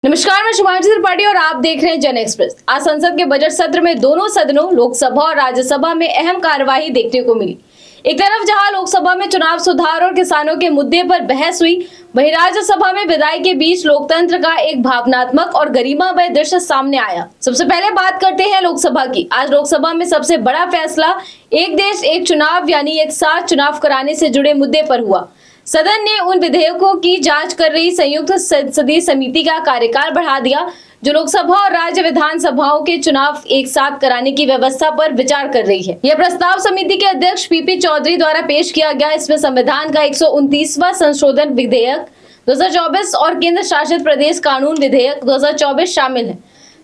नमस्कार, मैं शुभांशी त्रिपाठी और आप देख रहे हैं जन एक्सप्रेस। आज संसद के बजट सत्र में दोनों सदनों लोकसभा और राज्यसभा में अहम कार्यवाही देखने को मिली। एक तरफ जहां लोकसभा में चुनाव सुधार और किसानों के मुद्दे पर बहस हुई, वहीं राज्यसभा में विदाई के बीच लोकतंत्र का एक भावनात्मक और गरिमामय दृश्य सामने आया। सबसे पहले बात करते हैं लोकसभा की। आज लोकसभा में सबसे बड़ा फैसला एक देश एक चुनाव यानी एक साथ चुनाव कराने से जुड़े मुद्दे पर हुआ। सदन ने उन विधेयकों की जांच कर रही संयुक्त संसदीय समिति का कार्यकाल बढ़ा दिया जो लोकसभा और राज्य विधानसभाओं के चुनाव एक साथ कराने की व्यवस्था पर विचार कर रही है। यह प्रस्ताव समिति के अध्यक्ष पीपी चौधरी द्वारा पेश किया गया। इसमें संविधान का 129वां संशोधन विधेयक 2024 और केंद्र शासित प्रदेश कानून विधेयक 2024 शामिल है।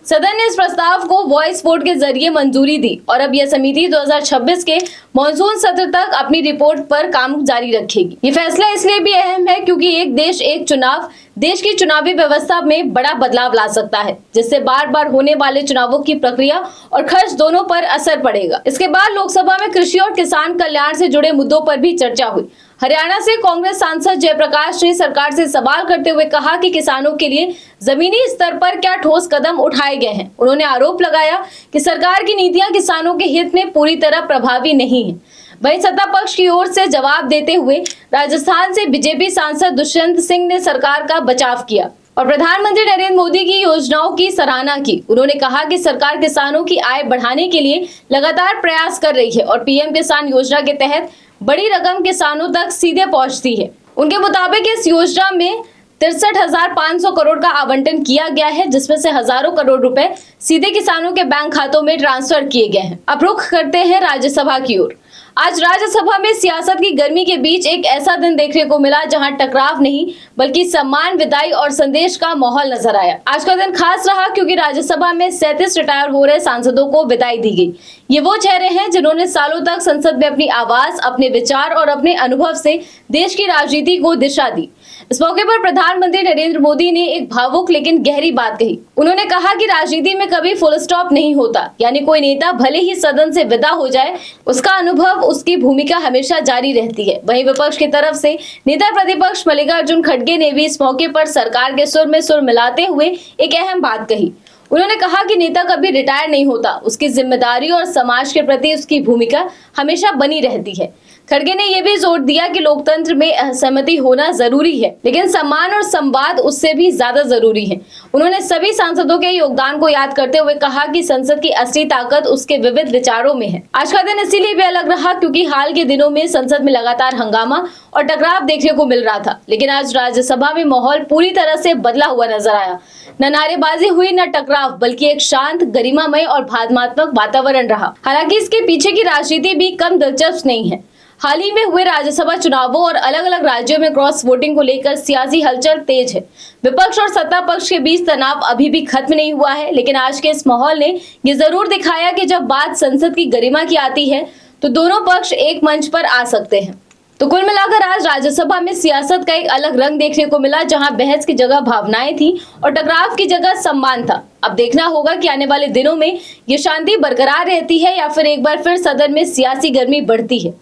सदन ने इस प्रस्ताव को वॉइस वोट के जरिए मंजूरी दी और अब यह समिति 2026 के मॉनसून सत्र तक अपनी रिपोर्ट पर काम जारी रखेगी। ये फैसला इसलिए भी अहम है क्योंकि एक देश एक चुनाव देश की चुनावी व्यवस्था में बड़ा बदलाव ला सकता है, जिससे बार बार होने वाले चुनावों की प्रक्रिया और खर्च दोनों पर असर पड़ेगा। इसके बाद लोकसभा में कृषि और किसान कल्याण से जुड़े मुद्दों पर भी चर्चा हुई। हरियाणा से कांग्रेस सांसद जयप्रकाश ने सरकार से सवाल करते हुए कहा कि किसानों के लिए जमीनी स्तर पर क्या ठोस कदम उठाए गए हैं। उन्होंने आरोप लगाया कि सरकार की नीतियां किसानों के हित में पूरी तरह प्रभावी नहीं है। वहीं सत्ता पक्ष की ओर से जवाब देते हुए राजस्थान से बीजेपी सांसद दुष्यंत सिंह ने सरकार का बचाव किया और प्रधानमंत्री नरेंद्र मोदी की योजनाओं की सराहना की। उन्होंने कहा कि सरकार किसानों की आय बढ़ाने के लिए लगातार प्रयास कर रही है और पीएम किसान योजना के तहत बड़ी रकम किसानों तक सीधे पहुंचती है। उनके मुताबिक इस योजना में 63,500 करोड़ का आवंटन किया गया है, जिसमें से हजारों करोड़ रुपए सीधे किसानों के बैंक खातों में ट्रांसफर किए गए हैं। अब रुख करते हैं राज्यसभा की ओर। आज राज्यसभा में सियासत की गर्मी के बीच एक ऐसा दिन देखने को मिला जहां टकराव नहीं बल्कि सम्मान, विदाई और संदेश का माहौल नजर आया। आज का दिन खास रहा क्योंकि राज्यसभा में 37 रिटायर हो रहे सांसदों को विदाई दी गई। ये वो चेहरे हैं जिन्होंने सालों तक संसद में अपनी आवाज, अपने विचार और अपने अनुभव से देश की राजनीति को दिशा दी। इस मौके पर प्रधानमंत्री नरेंद्र मोदी ने एक भावुक लेकिन गहरी बात कही। उन्होंने कहा कि राजनीति में कभी फुल स्टॉप नहीं होता, यानी कोई नेता भले ही सदन से विदा हो जाए, उसका अनुभव, उसकी भूमिका हमेशा जारी रहती है। वहीं विपक्ष की तरफ से नेता प्रतिपक्ष मल्लिकार्जुन खड़गे ने भी इस मौके पर सरकार के सुर में सुर मिलाते हुए एक अहम बात कही। उन्होंने कहा कि नेता कभी रिटायर नहीं होता, उसकी जिम्मेदारी और समाज के प्रति उसकी भूमिका हमेशा बनी रहती है। खड़गे ने यह भी जोर दिया कि लोकतंत्र में असहमति होना जरूरी है, लेकिन सम्मान और संवाद उससे भी ज्यादा जरूरी है। उन्होंने सभी सांसदों के योगदान को याद करते हुए कहा कि संसद की असली ताकत उसके विविध विचारों में है। आज का दिन इसीलिए भी अलग रहा क्योंकि हाल के दिनों में संसद में लगातार हंगामा और टकराव देखने को मिल रहा था, लेकिन आज राज्यसभा में माहौल पूरी तरह से बदला हुआ नजर आया। न नारेबाजी हुई, न टकराव, बल्कि एक शांत, गरिमामय और भावनात्मक वातावरण रहा। हालांकि इसके पीछे की राजनीति भी कम दिलचस्प नहीं है। हाल ही में हुए राज्यसभा चुनावों और अलग अलग राज्यों में क्रॉस वोटिंग को लेकर सियासी हलचल तेज है। विपक्ष और सत्ता पक्ष के बीच तनाव अभी भी खत्म नहीं हुआ है, लेकिन आज के इस माहौल ने ये जरूर दिखाया कि जब बात संसद की गरिमा की आती है तो दोनों पक्ष एक मंच पर आ सकते हैं। तो कुल मिलाकर आज राज्यसभा में सियासत का एक अलग रंग देखने को मिला, जहां बहस की जगह भावनाएं थी और टकराव की जगह सम्मान था। अब देखना होगा कि आने वाले दिनों में ये शांति बरकरार रहती है या फिर एक बार फिर सदन में सियासी गर्मी बढ़ती है।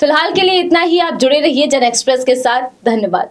फिलहाल के लिए इतना ही। आप जुड़े रहिए जन एक्सप्रेस के साथ। धन्यवाद।